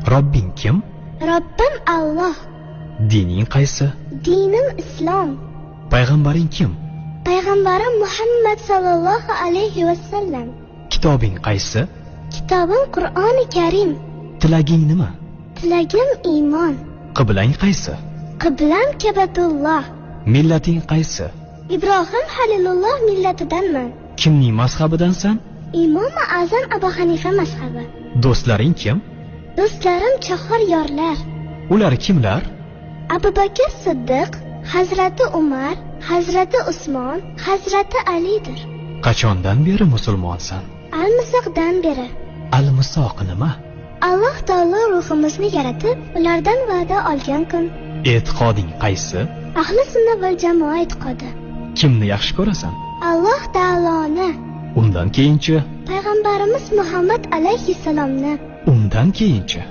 Robbing kim? Robbim Alloh. Dining qaysi? Dinim Islom. Payg'ambaring kim? Payg'ambarim Muhammad sallallohu alayhi vasallam. Kitobing qaysi? Kitobim Qur'oni Karim. Tilaging nima? Tilagim iymon. Qiblang qaysi? Qiblam Ka'batulloh. Millating qaysi? Ibrohim Halilulloh millatidanman. Kimning mazhabidansan? Imom Azam Abu Hanifa mazhabi. Do'stlaring kim? Do'stlarim chahor yorlar. Ular kimlar? Abu Bakr Siddiq, Hazrati Umar, Hazrati Usmon, Hazrati Alidir. Qachondan beri musulmonsan? Al-Misoqdan beri. Al-Misoq nima? Alloh taolo ruhimizni yaratib, ulardan va'da olgan kun. E'tiqoding qaysi? Ahli sunna val jamoa e'tiqodi. Kimni yaxshi ko'rasan? Alloh taoloni. Undan keyinchi? Payg'ambarimiz Muhammad alayhissalomni. Undan keyinchi?